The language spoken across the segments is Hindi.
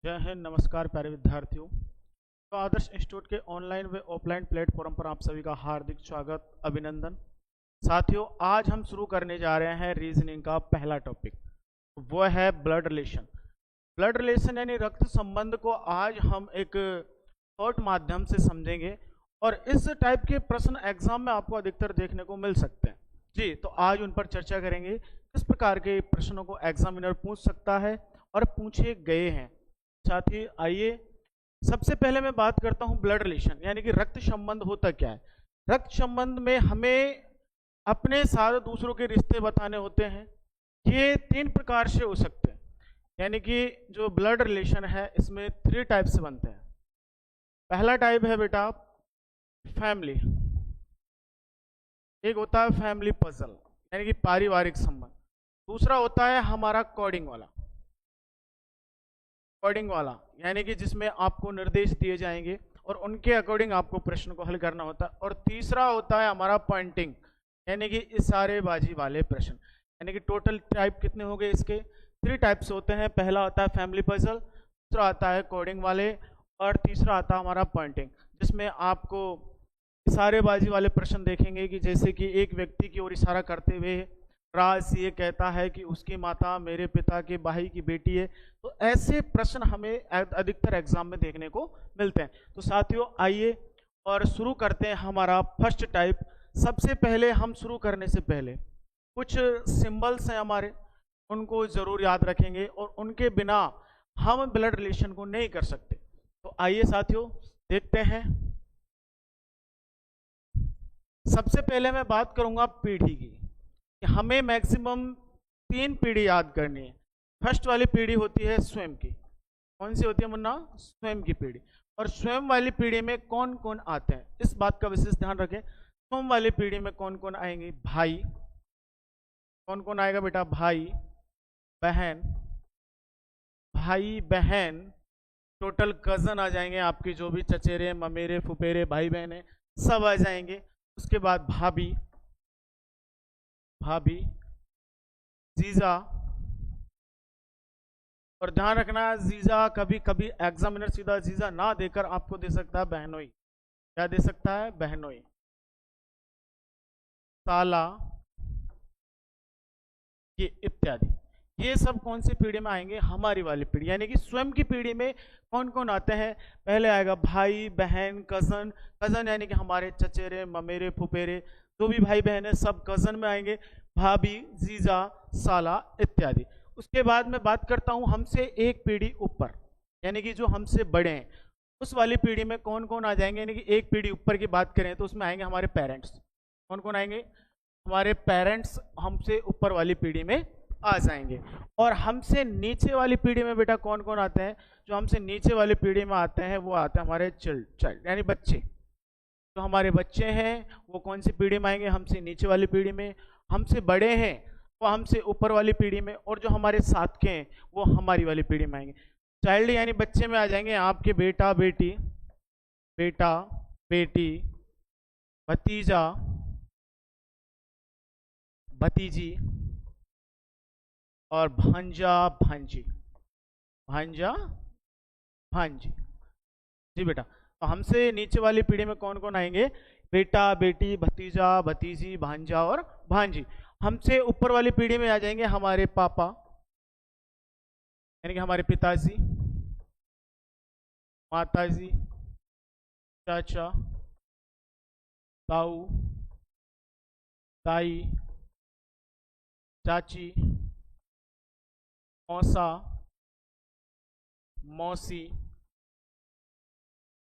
जय हिंद। नमस्कार प्यारे विद्यार्थियों। तो आदर्श इंस्टीट्यूट के ऑनलाइन व ऑफलाइन प्लेटफॉर्म पर आप सभी का हार्दिक स्वागत, अभिनंदन। साथियों, आज हम शुरू करने जा रहे हैं रीजनिंग का पहला टॉपिक, वो है ब्लड रिलेशन। ब्लड रिलेशन यानी रक्त संबंध को आज हम एक शॉर्ट माध्यम से समझेंगे और इस टाइप के प्रश्न एग्जाम में आपको अधिकतर देखने को मिल सकते हैं जी। तो आज उन पर चर्चा करेंगे, किस प्रकार के प्रश्नों को एग्जामिनर पूछ सकता है और पूछे गए हैं। साथी आइए, सबसे पहले मैं बात करता हूं ब्लड रिलेशन यानी कि रक्त संबंध होता क्या है। रक्त संबंध में हमें अपने साथ दूसरों के रिश्ते बताने होते हैं। ये 3 प्रकार से हो सकते हैं, यानी कि जो ब्लड रिलेशन है इसमें 3 टाइप से बनते हैं। पहला टाइप है बेटा फैमिली, एक होता है फैमिली पजल यानी कि पारिवारिक संबंध। दूसरा होता है हमारा कोडिंग वाला यानी कि जिसमें आपको निर्देश दिए जाएंगे और उनके अकॉर्डिंग आपको प्रश्न को हल करना होता है। और तीसरा होता है हमारा पॉइंटिंग यानी कि इशारेबाजी वाले प्रश्न। यानी कि टोटल टाइप कितने हो गए इसके? 3 टाइप्स होते हैं। पहला होता है फैमिली पजल, दूसरा आता है कोडिंग वाले और तीसरा आता है हमारा पॉइंटिंग, जिसमें आपको इशारेबाजी वाले प्रश्न देखेंगे कि जैसे कि एक व्यक्ति की ओर इशारा करते हुए राज ये कहता है कि उसकी माता मेरे पिता के भाई की बेटी है। तो ऐसे प्रश्न हमें अधिकतर एग्जाम में देखने को मिलते हैं। तो साथियों आइए और शुरू करते हैं हमारा फर्स्ट टाइप। सबसे पहले हम शुरू करने से पहले कुछ सिंबल्स हैं हमारे, उनको जरूर याद रखेंगे और उनके बिना हम ब्लड रिलेशन को नहीं कर सकते। तो आइए साथियों देखते हैं। सबसे पहले मैं बात करूंगा पीढ़ी की। हमें मैक्सिमम 3 पीढ़ी याद करनी है। फर्स्ट वाली पीढ़ी होती है स्वयं की। कौन सी होती है मुन्ना? स्वयं की पीढ़ी। और स्वयं वाली पीढ़ी में कौन कौन आते हैं, इस बात का विशेष ध्यान रखें। स्वयं वाली पीढ़ी में कौन कौन आएंगे? भाई। कौन कौन आएगा बेटा? भाई बहन, भाई बहन टोटल कजन आ जाएंगे, आपके जो भी चचेरे ममेरे फुफेरे भाई बहन है सब आ जाएंगे। उसके बाद भाभी, जीजा। और ध्यान रखना जीजा कभी कभी एग्जामिनर सीधा जीजा ना देकर आपको दे सकता है बहनोई। क्या दे सकता है? बहनोई। साला, ये इत्यादि। ये सब कौन सी पीढ़ी में आएंगे? हमारी वाली पीढ़ी यानी कि स्वयं की पीढ़ी में कौन कौन आते हैं? पहले आएगा भाई बहन कजन। कजन यानी कि हमारे चचेरे ममेरे फुफेरे जो भी भाई बहन है सब कजन में आएंगे। भाभी, जीजा, साला इत्यादि। उसके बाद मैं बात करता हूं हमसे एक पीढ़ी ऊपर यानी कि जो हमसे बड़े हैं, उस वाली पीढ़ी में कौन कौन आ जाएंगे? यानी कि एक पीढ़ी ऊपर की बात करें तो उसमें आएंगे हमारे पेरेंट्स। कौन कौन आएंगे? हमारे पेरेंट्स हमसे ऊपर वाली पीढ़ी में आ जाएंगे। और हमसे नीचे वाली पीढ़ी में बेटा कौन कौन आते हैं? जो हमसे नीचे वाली पीढ़ी में आते हैं वो आते हैं हमारे चाइल्ड यानी बच्चे। तो हमारे बच्चे हैं वो कौन सी पीढ़ी में आएंगे? हमसे नीचे वाली पीढ़ी में। हमसे बड़े हैं वो हमसे ऊपर वाली पीढ़ी में। और जो हमारे साथ के हैं वो हमारी वाली पीढ़ी में आएंगे। चाइल्ड यानी बच्चे में आ जाएंगे आपके बेटा बेटी, भतीजा भतीजी और भांजा भांजी जी बेटा। तो हमसे नीचे वाली पीढ़ी में कौन कौन आएंगे? बेटा बेटी भतीजा भतीजी भांजा और भांजी। हमसे ऊपर वाली पीढ़ी में आ जाएंगे हमारे पापा यानी कि हमारे पिताजी, माताजी, चाचा, ताऊ, ताई, चाची, मौसा, मौसी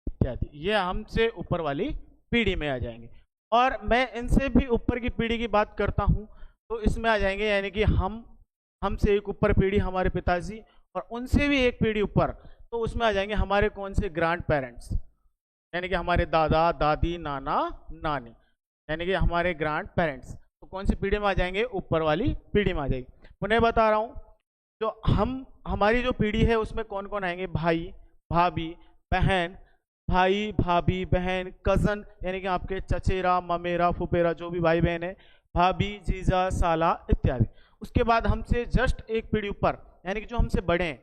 इत्यादि। ये हमसे ऊपर वाली पीढ़ी में आ जाएंगे। और मैं इनसे भी ऊपर की पीढ़ी की बात करता हूं तो इसमें आ जाएंगे यानी कि हमसे एक ऊपर पीढ़ी हमारे पिताजी, और उनसे भी एक पीढ़ी ऊपर तो उसमें आ जाएंगे हमारे कौन से? ग्रैंड पेरेंट्स यानी कि हमारे दादा दादी नाना नानी यानी कि हमारे ग्रैंड पेरेंट्स। तो कौन सी पीढ़ी में आ जाएंगे? ऊपर वाली पीढ़ी में आ जाएगी। पुनः बता रहा हूं, जो हमारी जो पीढ़ी है उसमें कौन कौन आएंगे? भाई भाभी बहन, भाई भाभी बहन कजन यानी कि आपके चचेरा ममेरा फुफेरा जो भी भाई बहन है, भाभी जीजा साला इत्यादि। उसके बाद हमसे जस्ट एक पीढ़ी ऊपर यानी कि जो हमसे बड़े हैं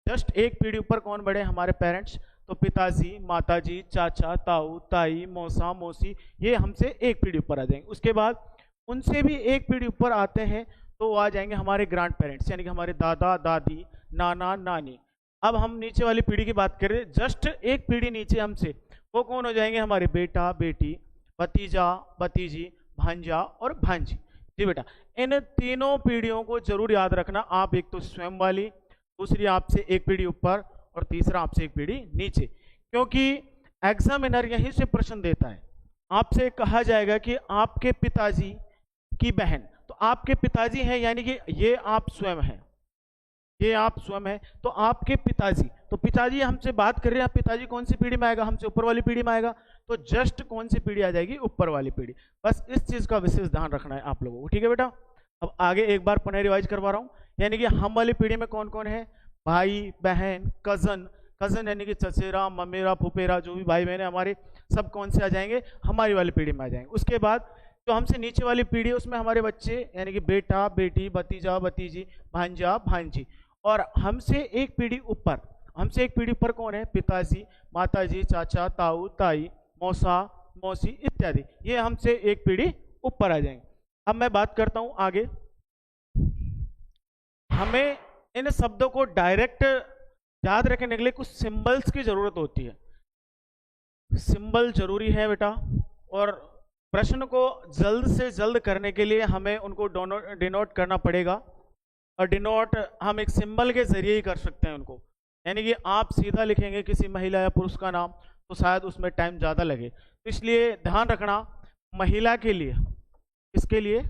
जस्ट एक पीढ़ी ऊपर कौन बढ़े, हमारे पेरेंट्स। तो पिताजी, माताजी, चाचा, ताऊ, ताई, मौसा, मौसी, ये हमसे एक पीढ़ी ऊपर आ जाएंगे। उसके बाद उनसे भी एक पीढ़ी ऊपर आते हैं तो वो आ जाएंगे हमारे ग्रैंड पेरेंट्स, यानी कि हमारे दादा, दादी, नाना, नानी। अब हम नीचे वाली पीढ़ी की बात करें, जस्ट एक पीढ़ी नीचे हमसे, वो कौन हो जाएंगे, हमारे बेटा, बेटी, भतीजा, भतीजी, भांजा और भांजी। जी बेटा, इन तीनों पीढ़ियों को जरूर याद रखना आप। एक तो स्वयं वाली, दूसरी आपसे एक पीढ़ी ऊपर, और तीसरा आपसे एक पीढ़ी नीचे। क्योंकि एग्जामिनर यहीं से प्रश्न देता है, आपसे कहा जाएगा कि आपके पिताजी की बहन, तो आपके पिताजी हैं यानी कि ये आप स्वयं हैं, ये आप स्वयं हैं, तो आपके पिताजी, तो पिताजी हमसे बात कर रहे हैं, पिताजी कौन सी पीढ़ी में आएगा, हमसे ऊपर वाली पीढ़ी में आएगा, तो जस्ट कौन सी पीढ़ी आ जाएगी, ऊपर वाली पीढ़ी। बस इस चीज का विशेष ध्यान रखना है आप लोगों को, ठीक है बेटा। अब आगे एक बार पुनः रिवाइज करवा रहा हूं, यानी कि हम वाली पीढ़ी में कौन कौन है, भाई, बहन, कजन, कजन यानी कि चचेरा, ममेरा, फुफेरा, जो भी भाई बहन है हमारे, सब कौन से आ जाएंगे, हमारी वाली पीढ़ी में आ जाएंगे। उसके बाद जो हमसे नीचे वाली पीढ़ी है उसमें हमारे बच्चे, यानी कि बेटा, बेटी, भतीजा, भतीजी, भांजा, भांजी। और हमसे एक पीढ़ी ऊपर, हमसे एक पीढ़ी ऊपर कौन है, पिताजी, माताजी, चाचा, ताऊ, ताई, मौसा, मौसी इत्यादि, ये हमसे एक पीढ़ी ऊपर आ जाएंगे। अब मैं बात करता हूं आगे। हमें इन शब्दों को डायरेक्ट याद रखने के लिए कुछ सिंबल्स की जरूरत होती है। सिंबल जरूरी है बेटा, और प्रश्न को जल्द से जल्द करने के लिए हमें उनको डिनोट करना पड़ेगा, और डिनोट हम एक सिंबल के जरिए ही कर सकते हैं उनको। यानी कि आप सीधा लिखेंगे किसी महिला या पुरुष का नाम तो शायद उसमें टाइम ज़्यादा लगे, तो इसलिए ध्यान रखना, महिला के लिए, इसके लिए,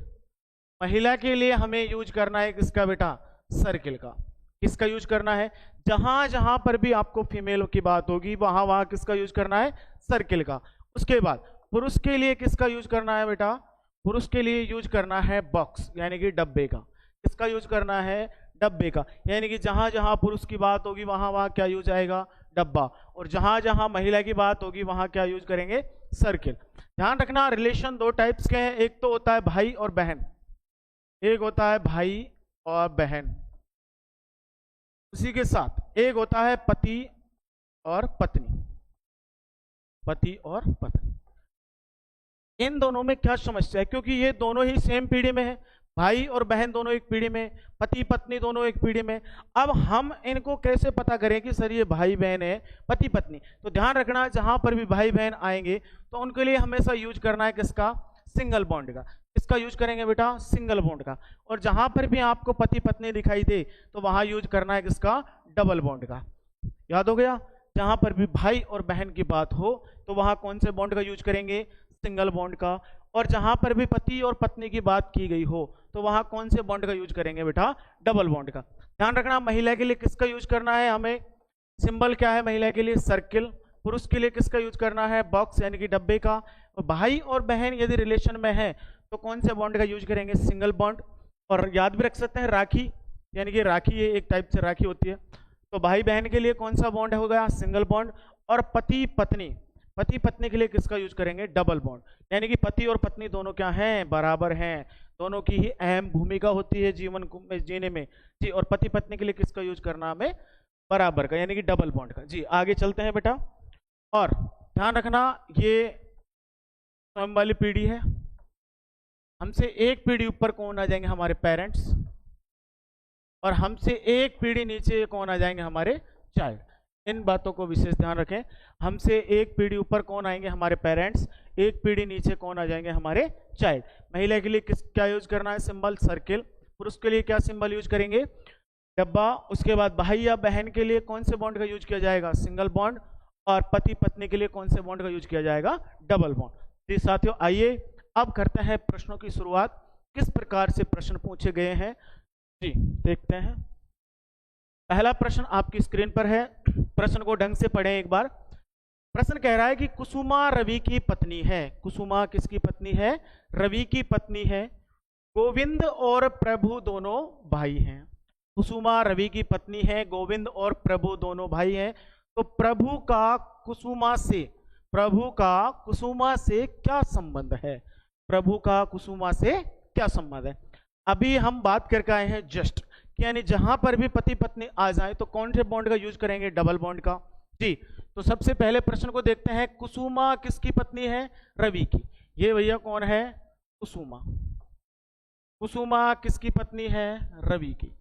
महिला के लिए हमें यूज करना है किसका बेटा, सर्किल का। किसका यूज करना है, जहां जहां पर भी आपको फीमेल की बात होगी वहां वहां किसका यूज करना है, सर्किल का। उसके बाद पुरुष के लिए किसका यूज करना है बेटा, पुरुष के लिए यूज करना है बॉक्स, यानी कि डब्बे का। किसका यूज करना है, डब्बे का, यानी कि जहां जहां पुरुष की बात होगी वहां वहां क्या यूज आएगा, डब्बा, और जहां जहां महिला की बात होगी वहां क्या यूज करेंगे, सर्किल। ध्यान रखना, रिलेशन दो टाइप्स के हैं, एक तो होता है भाई और बहन, एक होता है भाई और बहन, उसी के साथ एक होता है पति और पत्नी, पति और पत्नी। इन दोनों में क्या समस्या है, क्योंकि ये दोनों ही सेम पीढ़ी में है, भाई और बहन दोनों एक पीढ़ी में, पति पत्नी दोनों एक पीढ़ी में। अब हम इनको कैसे पता करें कि सर ये भाई बहन है, पति पत्नी। तो ध्यान रखना, जहां पर भी भाई बहन आएंगे तो उनके लिए हमेशा यूज करना है किसका, सिंगल बॉन्ड का। किसका यूज करेंगे बेटा, सिंगल बॉन्ड का। और जहां पर भी आपको पति पत्नी दिखाई दे तो वहां यूज करना है किसका, डबल बॉन्ड का। याद हो गया, जहां पर भी भाई और बहन की बात हो तो वहां कौन से बॉन्ड का यूज करेंगे, सिंगल बॉन्ड का। और जहां पर भी पति और पत्नी की बात की गई हो तो वहां कौन से बॉन्ड का यूज करेंगे बेटा, डबल बॉन्ड का। ध्यान रखना, महिला के लिए किसका यूज करना है, हमें सिंबल क्या है महिला के लिए, सर्किल। पुरुष के लिए किसका यूज करना है, बॉक्स यानी कि डब्बे का। और भाई और बहन यदि रिलेशन में है तो कौन से बॉन्ड का यूज करेंगे, सिंगल बॉन्ड। और याद भी रख सकते हैं राखी, यानी कि राखी ये एक टाइप से राखी होती है, तो भाई बहन के लिए कौन सा बॉन्ड होगा, सिंगल बॉन्ड। और पति पत्नी, पति पत्नी के लिए किसका यूज करेंगे, डबल बॉन्ड। यानी कि पति और पत्नी दोनों क्या हैं, बराबर हैं, दोनों की ही अहम भूमिका होती है जीवन में जीने में जी। और पति पत्नी के लिए किसका यूज करना हमें, बराबर का, यानी कि डबल बॉन्ड का जी। आगे चलते हैं बेटा, और ध्यान रखना ये स्वयं वाली पीढ़ी है, हमसे एक पीढ़ी ऊपर कौन आ जाएंगे, हमारे पेरेंट्स, और हमसे एक पीढ़ी नीचे कौन आ जाएंगे, हमारे चाइल्ड। इन बातों को विशेष ध्यान रखें, हमसे एक पीढ़ी ऊपर कौन आएंगे, हमारे पेरेंट्स, एक पीढ़ी नीचे कौन आ जाएंगे, हमारे चाइल्ड। महिला के लिए क्या यूज करना है, सिंबल सर्किल। पुरुष के लिए क्या सिंबल यूज करेंगे, डब्बा। उसके बाद भाई या बहन के लिए कौन से बॉन्ड का यूज किया जाएगा, सिंगल बॉन्ड। और पति पत्नी के लिए कौन से बॉन्ड का यूज किया जाएगा, डबल बॉन्ड। जी साथियों, आइए अब करते हैं प्रश्नों की शुरुआत। किस प्रकार से प्रश्न पूछे गए हैं जी, देखते हैं। पहला प्रश्न आपकी स्क्रीन पर है, प्रश्न को ढंग से पढ़ें एक बार। प्रश्न कह रहा है कि कुसुमा रवि की पत्नी है। कुसुमा किसकी पत्नी है, रवि की पत्नी है। गोविंद और प्रभु दोनों भाई हैं। कुसुमा रवि की पत्नी है, गोविंद और प्रभु दोनों भाई हैं। तो प्रभु का कुसुमा से, प्रभु का कुसुमा से क्या संबंध है, प्रभु का कुसुमा से क्या संबंध है। अभी हम बात करके आए हैं जस्ट कि यानी जहां पर भी पति पत्नी आ जाए तो कौन से बॉन्ड का यूज करेंगे? डबल बॉन्ड का। जी, तो सबसे पहले प्रश्न को देखते हैं। कुसुमा किसकी पत्नी है? रवि की। ये भैया कौन है? कुसुमा। कुसुमा किसकी पत्नी है? रवि की।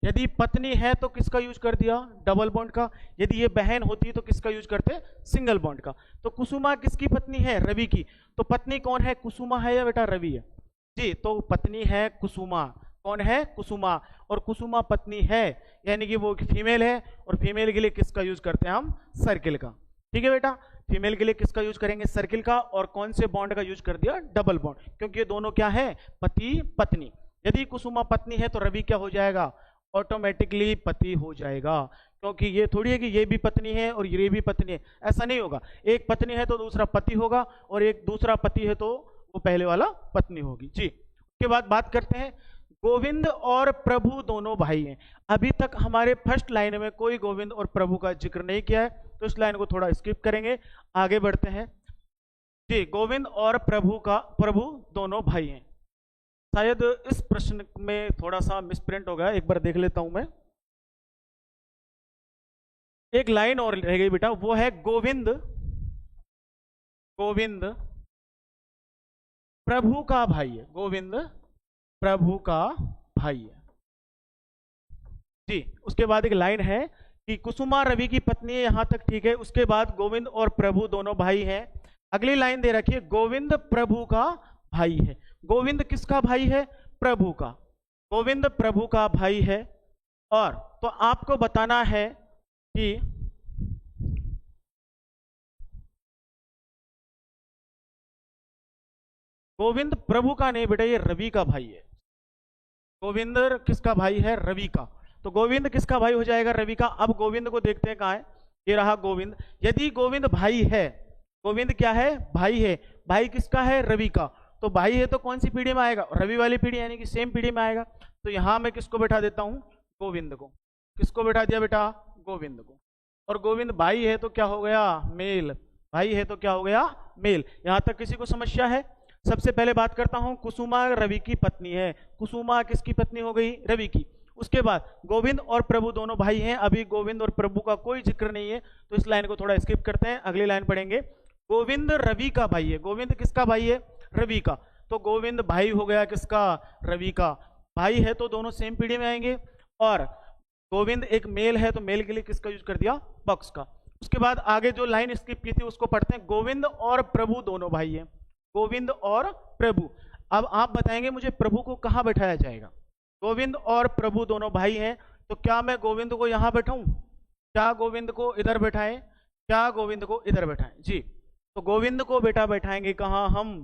यदि पत्नी है तो किसका यूज कर दिया? डबल बॉन्ड का। यदि ये बहन होती तो किसका यूज करते? सिंगल बॉन्ड का। तो कुसुमा किसकी पत्नी है? रवि की। तो पत्नी कौन है? कुसुमा है या बेटा रवि है? जी, तो पत्नी है कुसुमा। कौन है? कुसुमा। और कुसुमा पत्नी है, यानी कि वो फीमेल है, और फीमेल के लिए किसका यूज करते हैं हम? सर्किल का। ठीक है बेटा, फीमेल के लिए किसका यूज करेंगे? सर्किल का। और कौन से बॉन्ड का यूज कर दिया? डबल बॉन्ड, क्योंकि ये दोनों क्या है? पति पत्नी। यदि कुसुमा पत्नी है तो रवि क्या हो जाएगा? ऑटोमेटिकली पति हो जाएगा, क्योंकि ये थोड़ी है कि ये भी पत्नी है और ये भी पत्नी है, ऐसा नहीं होगा। एक पत्नी है तो दूसरा पति होगा, और एक दूसरा पति है तो वो पहले वाला पत्नी होगी। जी, उसके बाद बात करते हैं, गोविंद और प्रभु दोनों भाई हैं। अभी तक हमारे फर्स्ट लाइन में कोई गोविंद और प्रभु का जिक्र नहीं किया है, तो इस लाइन को थोड़ा स्किप करेंगे, आगे बढ़ते हैं। जी, गोविंद और प्रभु दोनों भाई हैं। शायद इस प्रश्न में थोड़ा सा मिसप्रिंट हो गया, एक बार देख लेता हूं मैं। एक लाइन और रह गई बेटा, वो है गोविंद प्रभु का भाई है। गोविंद प्रभु का भाई है। जी, उसके बाद एक लाइन है कि कुसुमा रवि की पत्नी है, यहां तक ठीक है। उसके बाद गोविंद और प्रभु दोनों भाई हैं। अगली लाइन दे रखी है, गोविंद प्रभु का भाई है। गोविंद किसका भाई है? प्रभु का। गोविंद प्रभु का भाई है। और तो आपको बताना है कि गोविंद प्रभु का नहीं बेटा, ये रवि का भाई है। गोविंद किसका भाई है? रवि का। तो गोविंद किसका भाई हो जाएगा? रवि का। अब गोविंद को देखते हैं कहां है। ये रहा गोविंद। यदि गोविंद भाई है, गोविंद क्या है? भाई है। भाई किसका है? रवि का। तो भाई है तो कौन सी पीढ़ी में आएगा? रवि वाली पीढ़ी, यानी कि सेम पीढ़ी में आएगा। तो यहां मैं किसको बैठा देता हूं? गोविंद को। किसको बैठा दिया बेटा? गोविंद को। और गोविंद भाई है तो क्या हो गया? मेल। भाई है तो क्या हो गया? मेल। यहां तक किसी को समस्या है? सबसे पहले बात करता हूं, कुसुमा रवि की पत्नी है। कुसुमा किसकी पत्नी हो गई? रवि की। उसके बाद गोविंद और प्रभु दोनों भाई हैं। अभी गोविंद और प्रभु का कोई जिक्र नहीं है, तो इस लाइन को थोड़ा स्किप करते हैं, अगली लाइन पढ़ेंगे। गोविंद रवि का भाई है। गोविंद किसका भाई है? रवि का। तो गोविंद भाई हो गया किसका? रवि का। भाई है तो दोनों सेम पीढ़ी में आएंगे। और गोविंद एक मेल है, तो मेल के लिए किसका यूज कर दिया? पक्ष का। उसके बाद आगे जो लाइन स्किप की थी उसको पढ़ते हैं, गोविंद और प्रभु दोनों भाई हैं। गोविंद और प्रभु। अब आप बताएंगे मुझे प्रभु को कहां बैठाया जाएगा? गोविंद और प्रभु दोनों भाई हैं, तो क्या मैं गोविंद को यहां बैठाऊं? क्या गोविंद को इधर बैठाएं? क्या गोविंद को इधर बैठाएं? जी, तो गोविंद को बेटा बैठाएंगे कहां हम?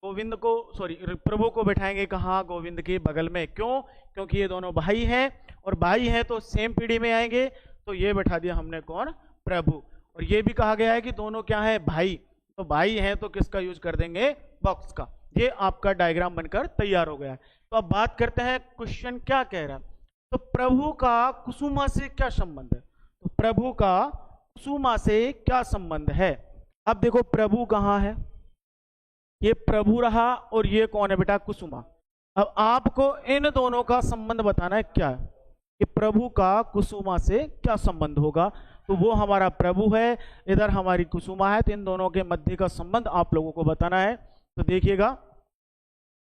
गोविंद को, सॉरी, प्रभु को बैठाएंगे कहां? गोविंद के बगल में। क्यों? क्योंकि ये दोनों भाई हैं, और भाई हैं तो सेम पीढ़ी में आएंगे। तो ये बैठा दिया हमने कौन? प्रभु। और ये भी कहा गया है कि दोनों क्या है? भाई। तो भाई हैं तो किसका यूज कर देंगे? बॉक्स का। ये आपका डायग्राम बनकर तैयार हो गया है। तो अब बात करते हैं, क्वेश्चन क्या कह रहा है। तो प्रभु का कुसुमा से क्या संबंध है? तो प्रभु का कुसुमा से क्या संबंध है? अब देखो प्रभु कहां है? ये प्रभु रहा, और ये कौन है बेटा? कुसुमा। अब आपको इन दोनों का संबंध बताना है क्या है, कि प्रभु का कुसुमा से क्या संबंध होगा। तो वो हमारा प्रभु है, इधर हमारी कुसुमा है, तो इन दोनों के मध्य का संबंध आप लोगों को बताना है। तो देखिएगा,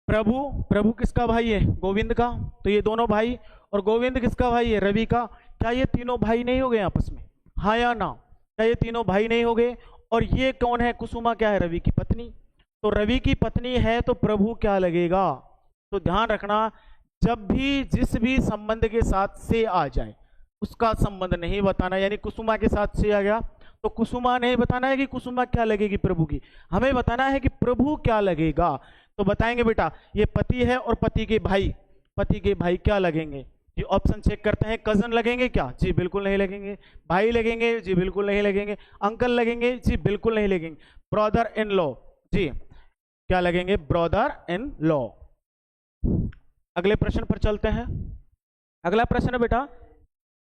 प्रभु किसका भाई है? गोविंद का। तो ये दोनों भाई। और गोविंद किसका भाई है? रवि का। क्या ये तीनों भाई नहीं हो गए आपस में? हाँ या ना? क्या ये तीनों भाई नहीं हो गए? और ये कौन है? कुसुमा क्या है? रवि की पत्नी। तो रवि की पत्नी है तो प्रभु क्या लगेगा? तो ध्यान रखना, जब भी जिस भी संबंध के साथ से आ जाए उसका संबंध नहीं बताना। यानी कुसुमा के साथ से आ गया तो कुसुमा नहीं बताना है कि कुसुमा क्या लगेगी प्रभु की, हमें बताना है कि प्रभु क्या लगेगा। तो बताएंगे बेटा, ये पति है और पति के भाई क्या लगेंगे? जी, ऑप्शन चेक करते हैं। कजन लगेंगे क्या? जी बिल्कुल नहीं लगेंगे। भाई लगेंगे? जी बिल्कुल नहीं लगेंगे। अंकल लगेंगे? जी बिल्कुल नहीं लगेंगे। Brother in law? जी क्या लगेंगे? Brother in law. अगले प्रश्न पर चलते हैं। अगला प्रश्न है बेटा,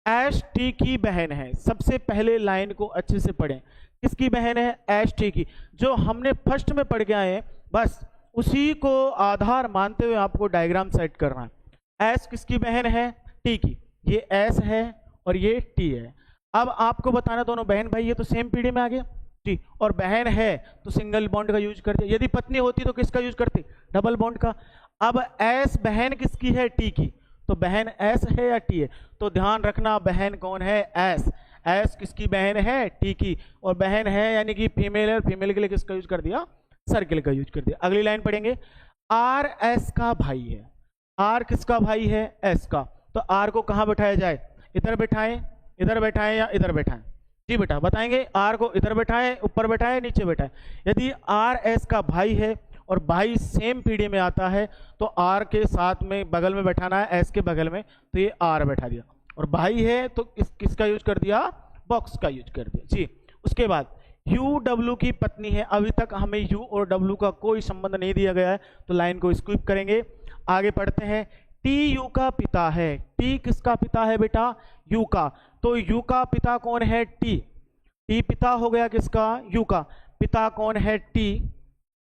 एश टी की बहन है। सबसे पहले लाइन को अच्छे से पढ़ें। किसकी बहन है? एश टी की। जो हमने फर्स्ट में पढ़ के आए हैं, बस उसी को आधार मानते हुए आपको डायग्राम सेट करना है। एश किसकी बहन है? टी की, ये एस है और ये टी है। अब आपको बताना दोनों बहन भाई ये तो सेम पीढ़ी में आ गया जी, और बहन है तो सिंगल बॉन्ड का यूज करते, यदि पत्नी होती तो किसका यूज करते, डबल बॉन्ड का। अब एस बहन किसकी है, टी की, तो बहन एस है या टी है, तो ध्यान रखना बहन कौन है, एस। एस किसकी बहन है, टी की, और बहन है यानी कि फीमेल है, और फीमेल के लिए किसका यूज कर दिया, सर्किल का यूज कर दिया। अगली लाइन पढ़ेंगे, आर एस का भाई है, आर किसका भाई है, एस का, तो आर को कहाँ बैठाया जाए, इधर बैठाएं, इधर बैठाएं या इधर बैठाएं, जी बेटा बताएंगे, आर को इधर बैठाएं, ऊपर बैठाएं, नीचे बैठाएं। यदि आर एस का भाई है और भाई सेम पीढ़ी में आता है तो आर के साथ में बगल में बैठाना है, एस के बगल में, तो ये आर बैठा दिया, और भाई है तो किसका यूज कर दिया, बॉक्स का यूज कर दिया जी। उसके बाद यू डब्ल्यू की पत्नी है, अभी तक हमें यू और डब्ल्यू का कोई संबंध नहीं दिया गया है तो लाइन को स्किप करेंगे। आगे पढ़ते हैं, टी यू का पिता है, टी किसका पिता है बेटा, यू का, तो यू का पिता कौन है, टी, टी पिता हो गया किसका, यू का, पिता कौन है, टी,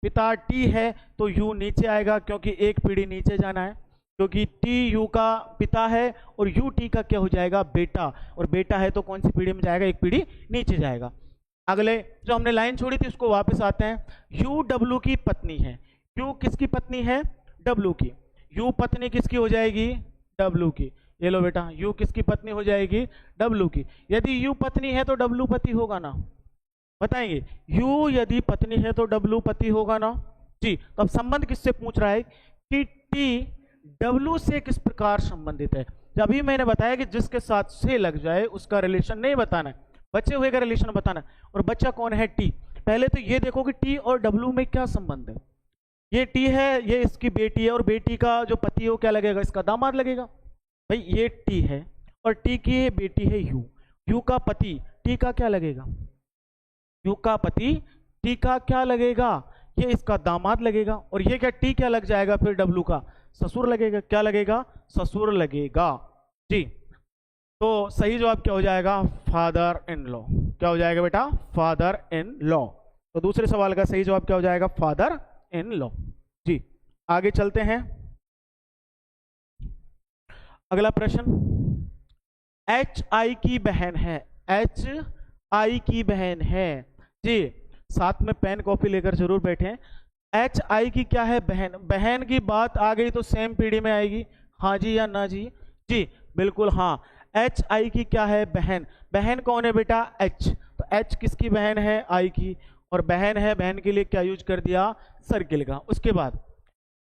पिता टी है तो यू नीचे आएगा क्योंकि एक पीढ़ी नीचे जाना है, क्योंकि टी यू का पिता है और यू टी का क्या हो जाएगा, बेटा, और बेटा है तो कौन सी पीढ़ी में जाएगा, एक पीढ़ी नीचे जाएगा। अगले जो हमने लाइन छोड़ी थी उसको वापस आते हैं, यू डब्ल्यू की पत्नी है, यू किसकी पत्नी है, डब्ल्यू की, यू पत्नी किसकी हो जाएगी, डब्ल्यू की, ये लो बेटा यू किसकी पत्नी हो जाएगी, डब्ल्यू की। यदि यू पत्नी है तो डब्ल्यू पति होगा ना, बताएंगे, यू यदि पत्नी है तो डब्ल्यू पति होगा ना जी। तो अब संबंध किससे पूछ रहा है कि टी डब्ल्यू से किस प्रकार संबंधित है। जब भी मैंने बताया कि जिसके साथ से लग जाए उसका रिलेशन नहीं बताना है, बचे हुए का रिलेशन बताना है, और बच्चा कौन है, टी। पहले तो ये देखो कि टी और डब्ल्यू में क्या संबंध है, ये टी है, ये इसकी बेटी है, और बेटी का जो पति है वो क्या लगेगा, इसका दामाद लगेगा। भाई ये टी है और टी की बेटी है यू, यू का पति टी का क्या लगेगा, यू का पति टी का क्या लगेगा, ये इसका दामाद लगेगा, और ये क्या टी क्या लग जाएगा फिर, डब्ल्यू का ससुर लगेगा, क्या लगेगा, ससुर लगेगा जी। तो सही जवाब क्या हो जाएगा, फादर इन लॉ, क्या हो जाएगा बेटा, फादर इन लॉ। तो दूसरे सवाल का सही जवाब क्या हो जाएगा, फादर इन लॉ जी। आगे चलते हैं, अगला प्रश्न, एच आई की बहन है, एच आई की बहन है जी, साथ में पेन कॉपी लेकर जरूर बैठें। एच आई की क्या है, बहन, बहन की बात आ गई तो सेम पीढ़ी में आएगी, हाँ जी या ना जी, जी बिल्कुल हाँ। एच आई की क्या है, बहन, बहन कौन है बेटा, एच, तो एच किसकी बहन है, आई की, और बहन है, बहन के लिए क्या यूज कर दिया, सर्किल का। उसके बाद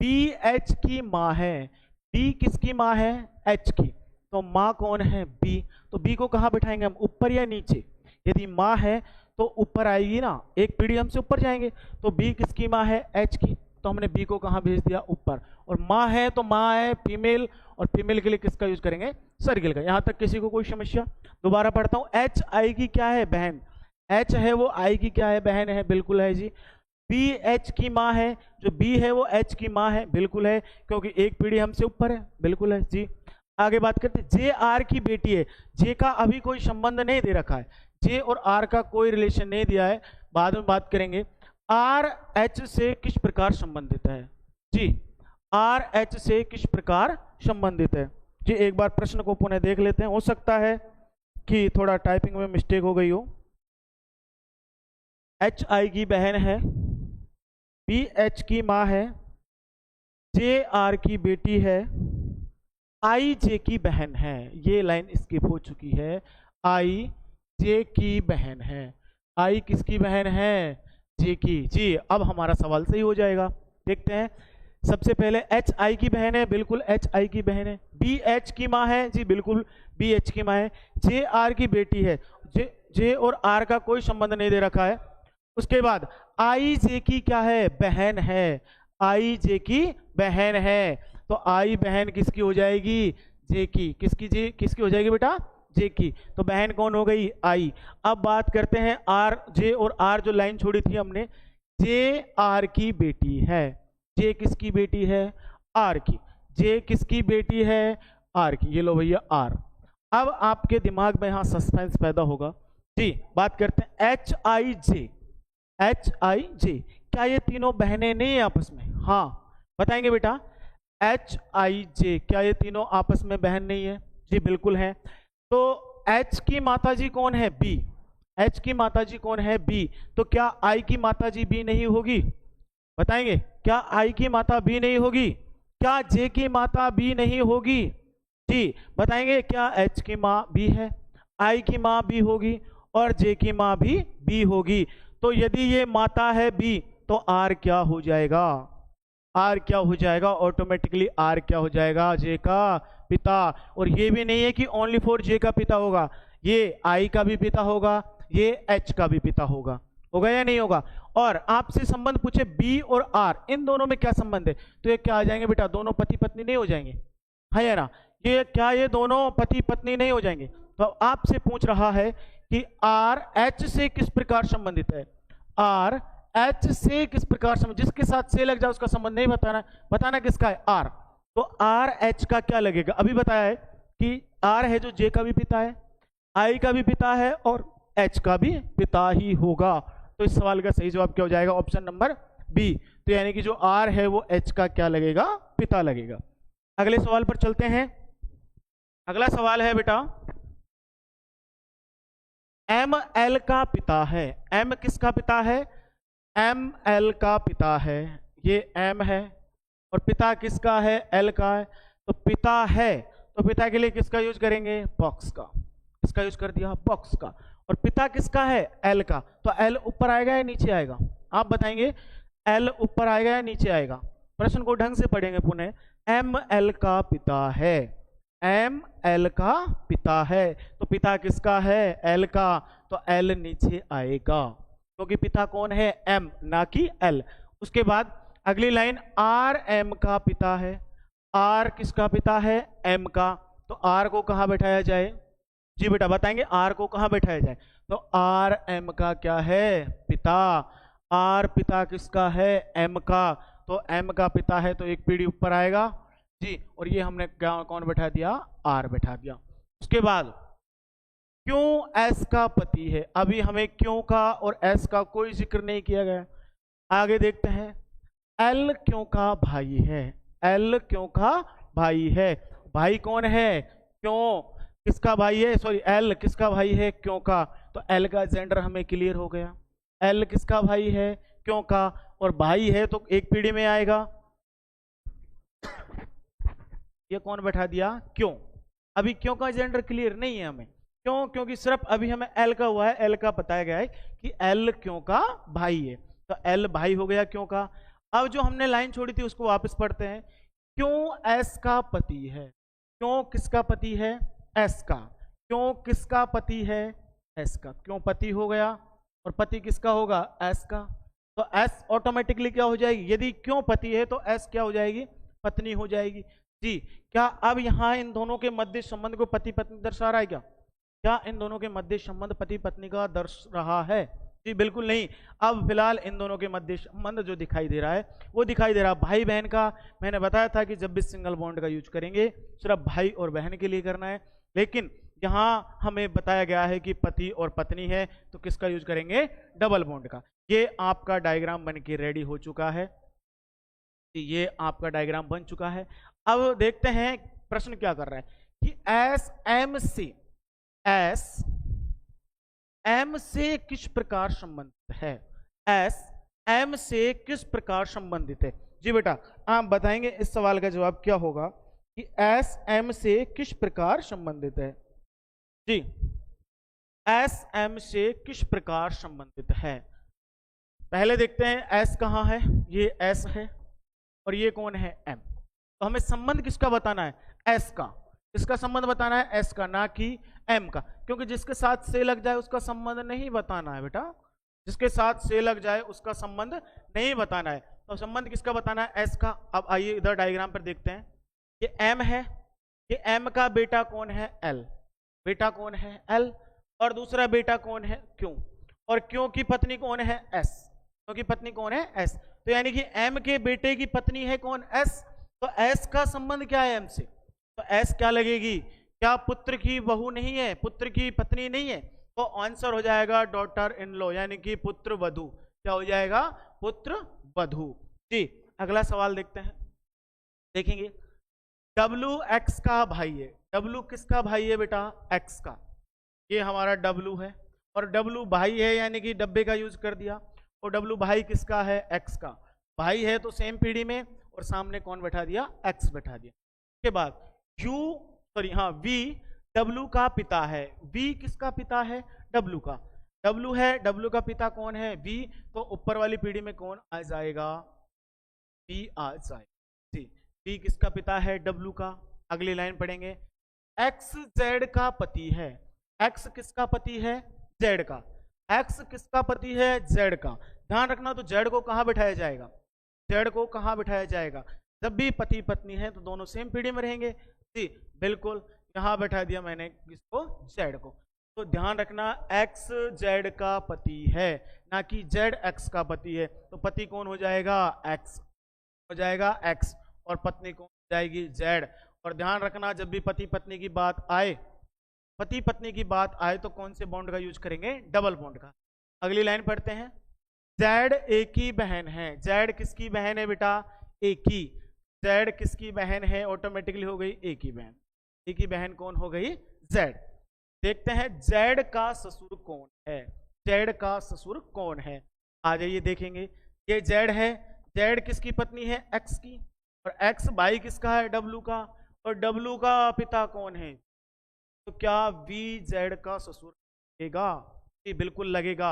बी एच की माँ है, बी किसकी माँ है, एच की, तो माँ कौन है, बी, तो बी को कहाँ बैठाएंगे हम, ऊपर या नीचे, यदि माँ है तो ऊपर आएगी ना, एक पीढ़ी हमसे ऊपर जाएंगे, तो बी किसकी माँ है, एच की, तो हमने बी को कहाँ भेज दिया, ऊपर, और माँ है तो माँ है फीमेल, और फीमेल के लिए किसका यूज करेंगे, सर्किल का। यहाँ तक किसी को कोई समस्या, दोबारा पढ़ता हूँ, एच आई की क्या है, बहन, एच है वो आई की क्या है, बहन है, बिल्कुल है जी। बी एच की माँ है, जो बी है वो एच की माँ है, बिल्कुल है, क्योंकि एक पीढ़ी हमसे ऊपर है, बिल्कुल है जी। आगे बात करते, जे आर की बेटी है, जे का अभी कोई संबंध नहीं दे रखा है, जे और आर का कोई रिलेशन नहीं दिया है, बाद में बात करेंगे। आर एच से किस प्रकार संबंधित है जी, आर एच से किस प्रकार संबंधित है जी। एक बार प्रश्न को पुनः देख लेते हैं, हो सकता है कि थोड़ा टाइपिंग में मिस्टेक हो गई हो। एच आई की बहन है, बी एच की माँ है, जे आर की बेटी है, आई जे की बहन है, ये लाइन स्किप हो चुकी है, आई जे की बहन है, आई किसकी बहन है, जे की जी। अब हमारा सवाल सही हो जाएगा, देखते हैं। सबसे पहले एच आई की बहन है, बिल्कुल एच आई की बहन है, बी एच की माँ है जी, बिल्कुल बी एच की माँ है, जे आर की बेटी है, जे और आर का कोई संबंध नहीं दे रखा है। उसके बाद आई जे की क्या है, बहन है, आई जे की बहन है, तो आई बहन किसकी हो जाएगी, जे की, किसकी, जे किसकी हो जाएगी बेटा, जे की, तो बहन कौन हो गई, आई। अब बात करते हैं आर, जे और आर जो लाइन छोड़ी थी हमने, जे आर की बेटी है, जे किसकी बेटी है, आर की, जे किसकी बेटी है, आर की, ये लो भैया आर। अब आपके दिमाग में यहां सस्पेंस पैदा होगा जी। बात करते हैं H I J, H I जे, क्या ये तीनों बहनें नहीं है आपस में, हाँ बताएंगे बेटा, एच आई जे, क्या ये तीनों आपस में बहन नहीं है जी बिल्कुल है। तो H की माताजी कौन है? बी। H की माताजी कौन है? बी। तो क्या I की माताजी बी नहीं होगी? बताएंगे, क्या I की माता बी नहीं होगी? क्या J की माता बी नहीं होगी? जी बताएंगे, क्या H की माँ बी है, I की माँ बी होगी और J की माँ भी बी होगी। तो यदि ये माता है बी तो R क्या हो जाएगा? आर क्या हो जाएगा? ऑटोमेटिकली आर क्या हो जाएगा? जे का पिता। और ये भी नहीं है कि ओनली फॉर जे का पिता होगा, ये आई का भी पिता होगा, ये एच का भी पिता होगा। होगा या नहीं होगा? और आपसे संबंध पूछे बी और आर, इन दोनों में क्या संबंध है, तो ये क्या आ जाएंगे बेटा? दोनों पति पत्नी नहीं हो जाएंगे? है या ना? ये क्या, ये दोनों पति पत्नी नहीं हो जाएंगे? तो आपसे पूछ रहा है कि आर एच से किस प्रकार संबंधित है? आर एच से किस प्रकार संबंध, जिसके साथ से लग जाए उसका संबंध नहीं बताना, बताना किसका है? आर। तो आर एच का क्या लगेगा? अभी बताया है कि आर है जो जे का भी पिता है, आई का भी पिता है और एच का भी पिता ही होगा। तो इस सवाल का सही जवाब क्या हो जाएगा? Option number B. तो यानी कि जो आर है वो एच का क्या लगेगा? पिता लगेगा। अगले सवाल पर चलते हैं। अगला सवाल है बेटा, एम एल का पिता है। एम किसका पिता है? एम एल का पिता है। ये एम है और पिता किसका है? एल का है। तो पिता है, तो पिता के लिए किसका यूज करेंगे? बॉक्स का। किसका यूज कर दिया? बॉक्स का। और पिता किसका है? एल का। तो एल ऊपर आएगा या नीचे आएगा? आप बताएंगे, एल ऊपर आएगा या नीचे आएगा? प्रश्न को ढंग से पढ़ेंगे पुनः। एम एल का पिता है, एम एल का पिता है, तो पिता किसका है? एल का। तो एल नीचे आएगा क्योंकि पिता कौन है? एम, ना कि एल। उसके बाद अगली लाइन, आर एम का पिता है। आर किसका पिता है? एम का। तो आर को कहां बैठाया जाए? जी बेटा बताएंगे, आर को कहां बैठाया जाए? तो आर एम का क्या है? पिता। आर पिता किसका है? एम का। तो एम का पिता है तो एक पीढ़ी ऊपर आएगा जी। और ये हमने क्या, कौन बैठा दिया? आर बैठा दिया। उसके बाद क्यों एस का पति है। अभी हमें क्यों का और एस का कोई जिक्र नहीं किया गया। आगे देखते हैं, एल क्यों का भाई है। एल क्यों का भाई है। भाई कौन है? क्यों किसका भाई है? सॉरी, एल किसका भाई है? क्यों का। तो एल का जेंडर हमें क्लियर हो गया। एल किसका भाई है? क्यों का। और भाई है तो एक पीढ़ी में आएगा। ये कौन बैठा दिया? क्यों। अभी क्यों का जेंडर क्लियर नहीं है हमें। क्यों? क्योंकि सिर्फ अभी हमें एल का हुआ है, एल का बताया गया है कि एल क्यों का भाई है। तो एल भाई हो गया क्यों का। अब जो हमने लाइन छोड़ी थी उसको वापस पढ़ते हैं। क्यों एस का पति है। क्यों किसका पति है? एस का। क्यों किसका पति है? एस का। क्यों पति हो गया और पति किसका होगा? एस का। तो एस ऑटोमेटिकली क्या हो जाएगी? यदि क्यों पति है तो एस क्या हो जाएगी? पत्नी हो जाएगी जी। क्या अब यहां इन दोनों के मध्य संबंध को पति पत्नी दर्शा रहा है क्या? क्या इन दोनों के मध्य संबंध पति पत्नी का दर्श रहा है? जी बिल्कुल नहीं। अब फिलहाल इन दोनों के मध्य संबंध जो दिखाई दे रहा है वो दिखाई दे रहा है भाई बहन का। मैंने बताया था कि जब भी सिंगल बॉन्ड का यूज करेंगे सिर्फ भाई और बहन के लिए करना है, लेकिन यहां हमें बताया गया है कि पति और पत्नी है तो किसका यूज करेंगे? डबल बॉन्ड का। ये आपका डायग्राम बन के रेडी हो चुका है। ये आपका डायग्राम बन चुका है। अब देखते हैं प्रश्न क्या कर रहा है कि एस एम से, एस एम से किस प्रकार संबंधित है। एस एम से किस प्रकार संबंधित है? जी बेटा आप बताएंगे इस सवाल का जवाब क्या होगा कि एस एम से किस प्रकार संबंधित है। जी एस एम से किस प्रकार संबंधित है। पहले देखते हैं एस कहां है। ये एस है और ये कौन है? एम। तो हमें संबंध किसका बताना है? एस का। किसका संबंध बताना है? एस का, ना कि एम का। क्योंकि जिसके साथ से लग जाए उसका संबंध नहीं बताना है बेटा। जिसके साथ से लग जाए उसका संबंध नहीं बताना है। तो संबंध किसका बताना है? एस का। अब आइए इधर डायग्राम पर देखते हैं। ये एम है, ये एम का बेटा कौन है? एल। बेटा कौन है? एल। और दूसरा बेटा कौन है? क्यों। और क्यों की पत्नी कौन है? एस। क्यों की पत्नी कौन है? एस। तो यानी कि एम के बेटे की पत्नी है कौन? एस। तो एस का संबंध क्या है? एम से। तो एस क्या लगेगी? क्या पुत्र की बहू नहीं है? पुत्र की पत्नी नहीं है? तो आंसर हो जाएगा डॉटर इन लॉ, यानी कि पुत्र वधू। क्या हो जाएगा? पुत्र वधू जी। अगला सवाल देखते हैं, देखेंगे। W x का भाई है। W किसका भाई है बेटा? x का। ये हमारा W है और W भाई है, यानी कि डब्बे का यूज कर दिया। और W भाई किसका है? x का। भाई है तो सेम पीढ़ी में, और सामने कौन बैठा दिया? x बैठा दिया। उसके बाद V W का पिता है। V किसका पिता है? W का। W है, W का पिता कौन है? V। तो ऊपर वाली पीढ़ी में कौन आ जाएगा? V आ जाएगा। जी, V किसका पिता है? W का। अगली लाइन पढ़ेंगे, X Z का पति है। X किसका पति है? Z का। X किसका पति है? Z का। ध्यान रखना, तो Z को कहां बैठाया जाएगा? Z को कहां बैठाया जाएगा? जब भी पति पत्नी है तो दोनों सेम पीढ़ी में रहेंगे। जी बिल्कुल, यहां बैठा दिया मैंने किसको? Z को। तो ध्यान रखना, X Z का पति है, ना कि Z X का पति है। तो पति कौन हो जाएगा? X हो जाएगा, X। और पत्नी कौन हो जाएगी? Z। और ध्यान रखना, जब भी पति पत्नी की बात आए, पति पत्नी की बात आए तो कौन से बॉन्ड का यूज करेंगे? डबल बॉन्ड का। अगली लाइन पढ़ते हैं, Z एक ही बहन है। Z किसकी बहन है बेटा? एक ही। Z किसकी बहन है? ऑटोमेटिकली हो गई एक ही बहन। एक ही बहन कौन हो गई? Z। देखते हैं Z का ससुर कौन है। Z का ससुर कौन है? आ जाइए देखेंगे। ये Z है। Z किसकी पत्नी है? X की। और X भाई किसका है? W का। और W का पिता कौन है? तो क्या V Z का ससुर लगेगा? जी बिल्कुल लगेगा।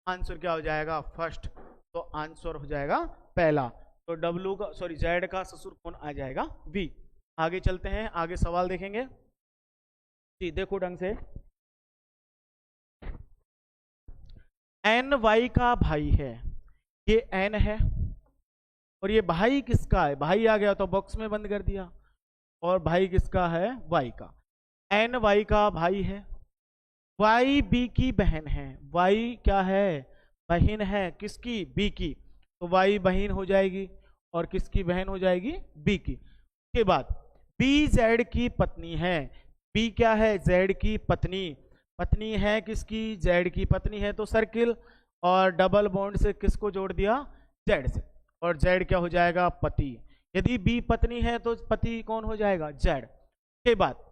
आंसर क्या हो जाएगा? फर्स्ट। तो आंसर हो जाएगा पहला। तो Z का ससुर कौन आ जाएगा? V। आगे चलते हैं, आगे सवाल देखेंगे। जी देखो ढंग से, N Y का भाई है। ये N है और ये भाई किसका है? भाई आ गया तो बॉक्स में बंद कर दिया। और भाई किसका है? Y का। N Y का भाई है। Y B की बहन है। Y क्या है? बहन है। किसकी? B की। तो Y बहन हो जाएगी और किसकी बहन हो जाएगी? B की। उसके बाद B Z की पत्नी है। B क्या है? Z की पत्नी। पत्नी है किसकी? Z की पत्नी है, तो सर्किल। और डबल बॉन्ड से किसको जोड़ दिया? Z से। और Z क्या हो जाएगा? पति। यदि B पत्नी है तो पति कौन हो जाएगा? Z। के बाद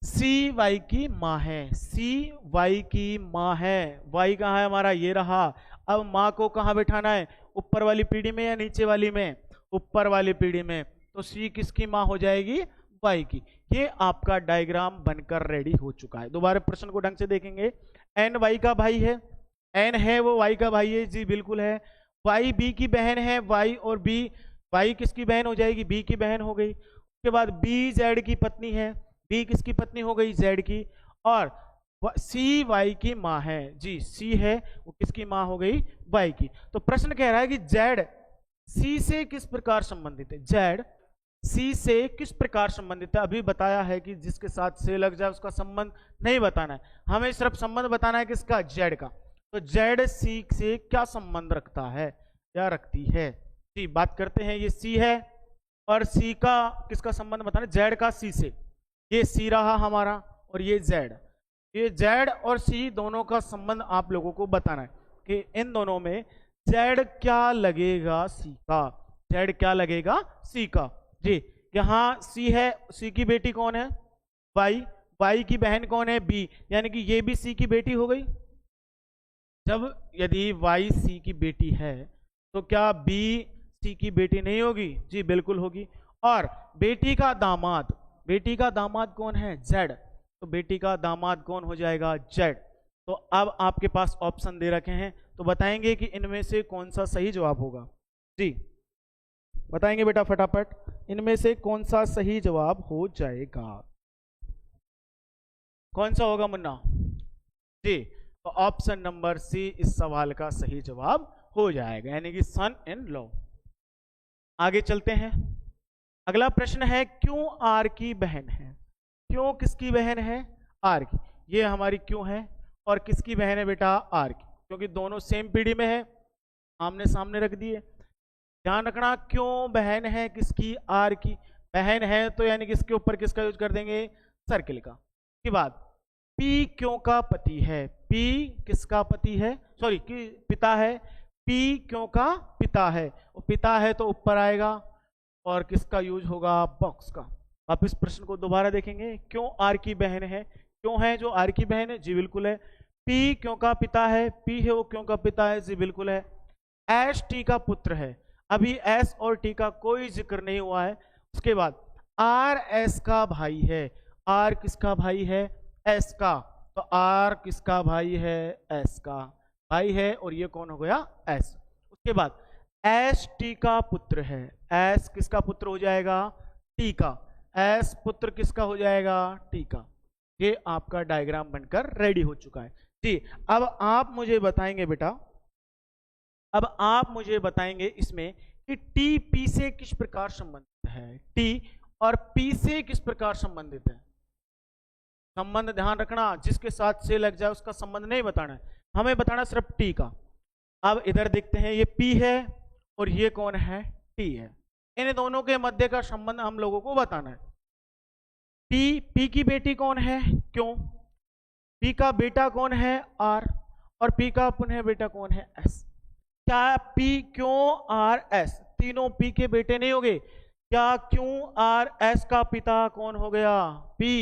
C Y की माँ है। C Y की माँ है। Y कहाँ है हमारा? ये रहा। अब माँ को कहाँ बैठाना है? ऊपर वाली पीढ़ी में या नीचे वाली में? ऊपर वाली पीढ़ी में। तो C किसकी माँ हो जाएगी? Y की। ये आपका डायग्राम बनकर रेडी हो चुका है। दोबारा प्रश्न को ढंग से देखेंगे। N Y का भाई है। N है वो Y का भाई है। जी बिल्कुल है। Y B की बहन है। Y और B, Y किसकी बहन हो जाएगी? B की बहन हो गई। उसके बाद B Z की पत्नी है। B किसकी पत्नी हो गई? Z की। और C Y की माँ है। जी C है वो किसकी माँ हो गई? Y की। तो प्रश्न कह रहा है कि Z C से किस प्रकार संबंधित है? Z C से किस प्रकार संबंधित है? अभी बताया है कि जिसके साथ से लग जाए उसका संबंध नहीं बताना है, हमें सिर्फ संबंध बताना है किसका? Z का। तो Z C से क्या संबंध रखता है या रखती है? जी बात करते हैं। ये C है और C का किसका संबंध बताना है? Z का C से। ये C रहा हमारा और ये Z। ये Z और C दोनों का संबंध आप लोगों को बताना है कि इन दोनों में Z क्या लगेगा? C का। Z क्या लगेगा? C का। जी यहाँ C है। C की बेटी कौन है? Y। Y की बहन कौन है? B। यानी कि ये भी C की बेटी हो गई। जब यदि Y C की बेटी है तो क्या B C की बेटी नहीं होगी? जी बिल्कुल होगी। और बेटी का दामाद, बेटी का दामाद कौन है? Z। तो बेटी का दामाद कौन हो जाएगा? Z। तो अब आपके पास ऑप्शन दे रखे हैं, तो बताएंगे कि इनमें से कौन सा सही जवाब होगा। जी बताएंगे बेटा फटाफट, इनमें से कौन सा सही जवाब हो जाएगा? कौन सा होगा मुन्ना? जी तो ऑप्शन नंबर सी इस सवाल का सही जवाब हो जाएगा, यानी कि सन इन लॉ। आगे चलते हैं। अगला प्रश्न है, क्यों आर की बहन है? क्यों किसकी बहन है? आर की। ये हमारी क्यों है और किसकी बहन है बेटा? आर की। क्योंकि दोनों सेम पीढ़ी में है, आमने सामने रख दिए। ध्यान रखना, क्यों बहन है किसकी? आर की। बहन है तो यानी कि इसके ऊपर किसका यूज कर देंगे? सर्किल का। उसके बाद पी क्यों का पति है? पी किसका पति है? सॉरी कि पिता है। पी क्यों का पिता है। और पिता है तो ऊपर आएगा। और किसका यूज होगा, बॉक्स का। आप इस प्रश्न को दोबारा देखेंगे, क्यों आर की बहन है, क्यों है जो आर की बहन है, जी बिल्कुल है। पी क्यों का पिता है, पी है वो क्यों का पिता है, जी बिल्कुल है। एस टी का पुत्र है, अभी एस और टी का कोई जिक्र नहीं हुआ है। उसके बाद आर एस का भाई है, आर किसका भाई है, एस का, तो आर किसका भाई है, एस का भाई है, और ये कौन हो गया, एस। उसके बाद एस टी का पुत्र है, एस किसका पुत्र हो जाएगा, टी का, एस पुत्र किसका हो जाएगा, टी का। ये आपका डायग्राम बनकर रेडी हो चुका है जी। अब आप मुझे बताएंगे बेटा, अब आप मुझे बताएंगे इसमें कि टी पी से किस प्रकार संबंधित है, टी और पी से किस प्रकार संबंधित है। संबंध ध्यान रखना, जिसके साथ से लग जाए उसका संबंध नहीं बताना है, हमें बताना सिर्फ टी का। अब इधर देखते हैं, ये पी है और ये कौन है, टी है। इन दोनों के मध्य का संबंध हम लोगों को बताना है। पी की बेटी कौन है, क्यों, पी का बेटा कौन है, आर, और पी का पुनः बेटा कौन है, एस। क्या पी क्यों आर एस तीनों पी के बेटे नहीं होंगे, क्या क्यों आर एस का पिता कौन हो गया, पी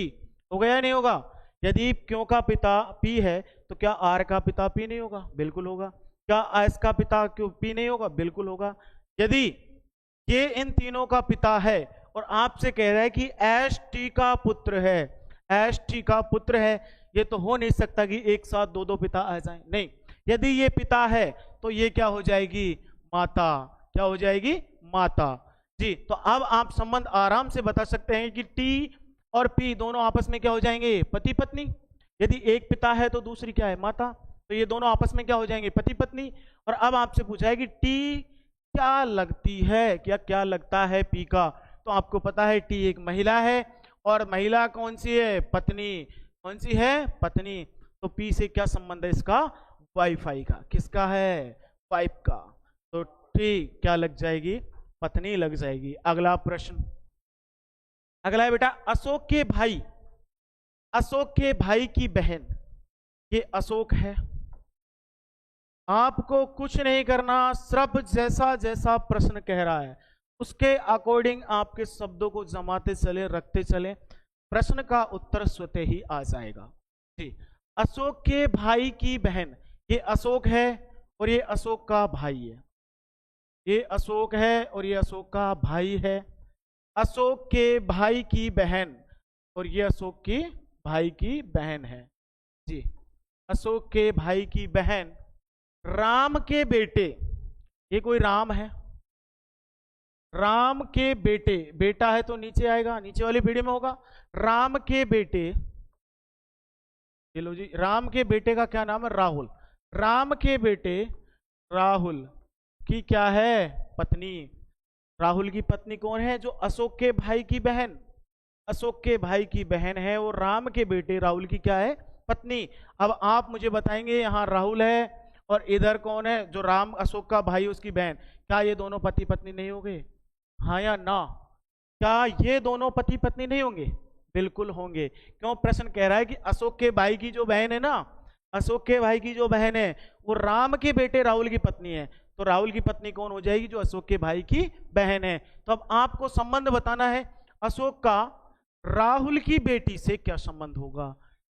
हो गया, नहीं होगा। यदि क्यों का पिता पी है तो क्या आर का पिता पी नहीं होगा, बिल्कुल होगा। क्या एस का पिता क्यों पी नहीं होगा, बिल्कुल होगा। यदि ये इन तीनों का पिता है और आपसे कह रहा है कि एस टी का पुत्र है, एस टी का पुत्र है, ये तो हो नहीं सकता कि एक साथ दो दो पिता आ जाएं, नहीं। यदि ये पिता है तो ये क्या हो जाएगी, माता, क्या हो जाएगी, माता जी। तो अब आप संबंध आराम से बता सकते हैं कि टी और पी दोनों आपस में क्या हो जाएंगे, पति पत्नी। यदि एक पिता है तो दूसरी क्या है, माता, तो ये दोनों आपस में क्या हो जाएंगे, पति पत्नी। और अब आपसे पूछा है कि टी क्या लगती है, क्या लगता है पी का, तो आपको पता है टी एक महिला है, और महिला कौन सी है, पत्नी, कौन सी है, पत्नी। तो पी से क्या संबंध है इसका, वाईफाई का, किसका है, पाइप का। तो टी क्या लग जाएगी, पत्नी लग जाएगी। अगला प्रश्न, अगला है बेटा, अशोक के भाई, अशोक के भाई की बहन, ये अशोक है। आपको कुछ नहीं करना, सिर्फ जैसा जैसा प्रश्न कह रहा है उसके अकॉर्डिंग आपके शब्दों को जमाते चले, रखते चले, प्रश्न का उत्तर स्वतः ही आ जाएगा जी। अशोक के भाई की बहन, ये अशोक है और ये अशोक का भाई है, ये अशोक है और ये अशोक का भाई है। अशोक के भाई की बहन और ये अशोक की भाई की बहन है जी। अशोक के भाई की बहन राम के बेटे, ये कोई राम है, राम के बेटे, बेटा है तो नीचे आएगा, नीचे वाली पीढ़ी में होगा। राम के बेटे, ये लो जी, राम के बेटे का क्या नाम है, राहुल। राम के बेटे राहुल की क्या है, पत्नी। राहुल की पत्नी कौन है, जो अशोक के भाई की बहन, अशोक के भाई की बहन है, वो राम के बेटे राहुल की क्या है, पत्नी। अब आप मुझे बताएंगे, यहाँ राहुल है और इधर कौन है, जो राम अशोक का भाई उसकी बहन, क्या ये दोनों पति पत्नी नहीं होंगे, हाँ या ना, क्या ये दोनों पति पत्नी नहीं होंगे, बिल्कुल होंगे। क्यों, प्रश्न कह रहा है कि अशोक के भाई की जो बहन है ना, अशोक के भाई की जो बहन है वो राम के बेटे राहुल की पत्नी है, तो राहुल की पत्नी कौन हो जाएगी, जो अशोक के भाई की बहन है। तो अब आपको संबंध बताना है, अशोक का राहुल की बेटी से क्या संबंध होगा,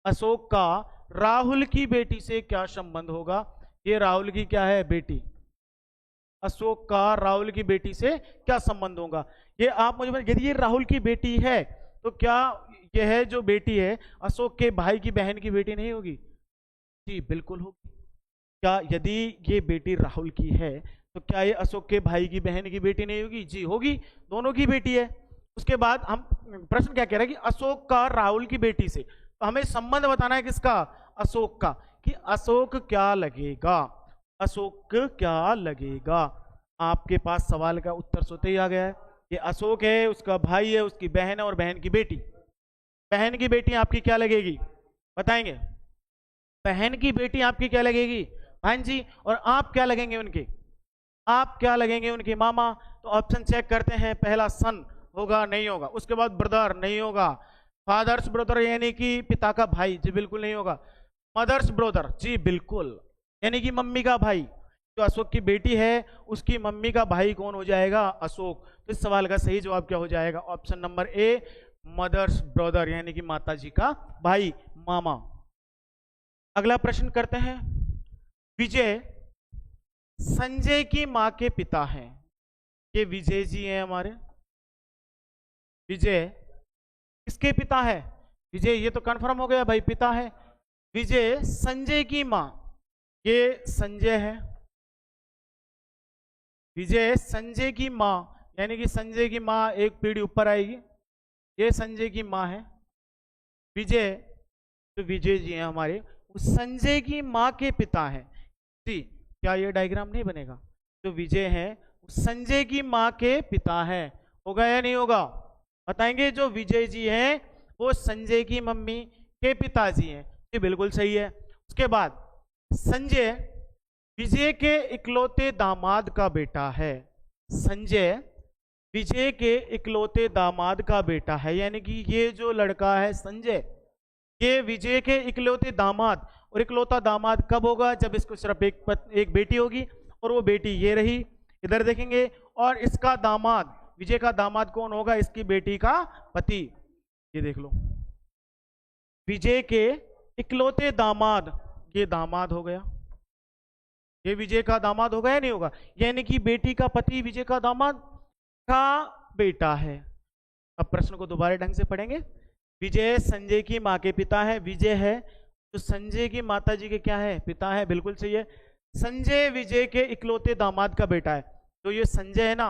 अशोक का राहुल की बेटी से क्या संबंध होगा। ये राहुल की क्या है, बेटी, अशोक का राहुल की बेटी से क्या संबंध होगा, ये आप मुझे बताइए। यदि ये राहुल की बेटी है तो क्या यह जो बेटी है अशोक के भाई की बहन की बेटी नहीं होगी, जी बिल्कुल होगी। क्या यदि ये बेटी राहुल की है तो क्या ये अशोक के भाई की बहन की बेटी नहीं होगी, जी होगी, दोनों की बेटी है। उसके बाद हम प्रश्न क्या कह रहे हैं कि अशोक का राहुल की बेटी से, तो हमें संबंध बताना है किसका, अशोक का, कि अशोक क्या लगेगा, अशोक क्या लगेगा। आपके पास सवाल का उत्तर सोते ही आ गया है, ये अशोक है, उसका भाई है, उसकी बहन है और बहन की बेटी। बहन की बेटी आपकी क्या लगेगी, बताएंगे, बहन की बेटी आपकी क्या लगेगी, बहन जी। और आप क्या लगेंगे उनके, आप क्या लगेंगे उनके मामा। तो ऑप्शन चेक करते हैं, पहला सन होगा, नहीं होगा। उसके बाद ब्रदर नहीं होगा, फादर्स ब्रदर यानी कि पिता का भाई, जी बिल्कुल नहीं होगा। मदर्स ब्रदर, जी बिल्कुल, यानी कि मम्मी का भाई, जो अशोक की बेटी है उसकी मम्मी का भाई कौन हो जाएगा? अशोक। तो इस सवाल का सही जवाब क्या हो जाएगा? Option number A, mother's brother, यानी कि माता जी का भाई, मामा। अगला प्रश्न करते हैं। विजय संजय की मां के पिता हैं। ये विजय जी हैं हमारे। विजय किसके पिता है? विजय, ये तो कंफर्म हो गया भाई, पिता है। विजय संजय की मां, ये संजय है। विजय संजय की मां, यानी कि संजय की मां एक पीढ़ी ऊपर आएगी, ये संजय की मां है। विजय, तो विजय जी हैं हमारे, संजय की मां के पिता हैं। जी, क्या ये डायग्राम नहीं बनेगा? जो विजय है संजय की मां के पिता है। होगा या नहीं होगा? बताएंगे। जो विजय जी हैं वो संजय की मम्मी के पिताजी हैं। ये बिल्कुल सही है। उसके बाद संजय विजय के इकलौते दामाद का बेटा है। संजय विजय के इकलौते दामाद का बेटा है, यानी कि ये जो लड़का है संजय, ये विजय के इकलौते दामाद, और इकलौता दामाद कब होगा? जब इसको सिर्फ एक बेटी होगी, और वो बेटी ये रही, इधर देखेंगे। और इसका दामाद, विजय का दामाद कौन होगा? इसकी बेटी का पति। ये देख लो, विजय के इकलौते दामाद, ये दामाद हो गया, ये विजय का दामाद होगा या नहीं होगा? यानी कि बेटी का पति विजय का दामाद का बेटा है। अब प्रश्न को दोबारा ढंग से पढ़ेंगे। विजय संजय की मां के पिता है। विजय है तो संजय की माता जी के क्या है? पिता है। बिल्कुल सही है। संजय विजय के इकलौते दामाद का बेटा है। तो ये संजय है ना,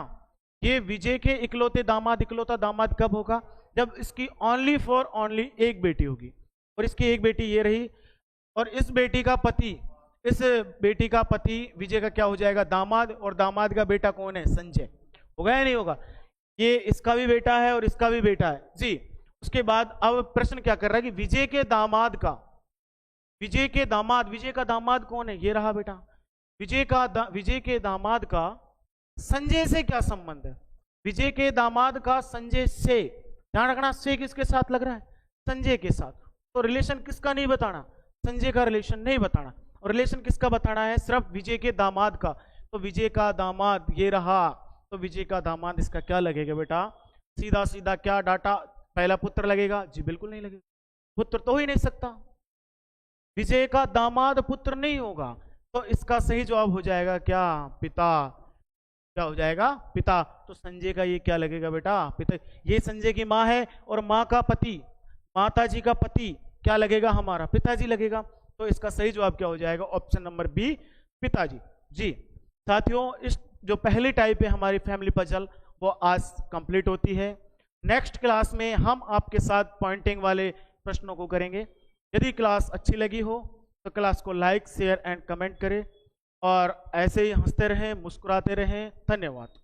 ये विजय के इकलौते दामाद, इकलौता दामाद कब होगा? जब इसकी ओनली फॉर ओनली एक बेटी होगी, और इसकी एक बेटी ये रही, और इस बेटी का पति, इस बेटी का पति विजय का क्या हो जाएगा? दामाद। और दामाद का बेटा कौन है? संजय। होगा या नहीं होगा? ये इसका भी बेटा है और इसका भी बेटा है जी। उसके बाद अब प्रश्न क्या कर रहा है कि विजय के दामाद का, विजय के दामाद, विजय का दामाद कौन है? ये रहा बेटा। विजय के दामाद का संजय से क्या संबंध है? विजय के दामाद का संजय से, ध्यान रखना, से किसके साथ लग रहा है? संजय के साथ। तो रिलेशन किसका नहीं बताना? संजय का रिलेशन नहीं बताना। और रिलेशन किसका बताना है? सिर्फ विजय के दामाद का। तो विजय का दामाद ये रहा, तो विजय का दामाद इसका क्या लगेगा बेटा? सीधा सीधा क्या डाटा? पहला पुत्र लगेगा जी? बिल्कुल नहीं लगेगा, पुत्र तो हो ही नहीं सकता। विजय का दामाद पुत्र नहीं होगा, तो इसका सही जवाब हो जाएगा क्या? पिता। क्या हो जाएगा? पिता। तो संजय का ये क्या लगेगा बेटा? पिता। ये संजय की मां है, और मां का पति, माता जी का पति क्या लगेगा? हमारा पिताजी लगेगा। तो इसका सही जवाब क्या हो जाएगा? ऑप्शन नंबर बी, पिताजी जी। साथियों, इस जो पहली टाइप है हमारी फैमिली पजल, वो आज कंप्लीट होती है। नेक्स्ट क्लास में हम आपके साथ पॉइंटिंग वाले प्रश्नों को करेंगे। यदि क्लास अच्छी लगी हो तो क्लास को लाइक, शेयर एंड कमेंट करें, और ऐसे ही हंसते रहें, मुस्कुराते रहें। धन्यवाद।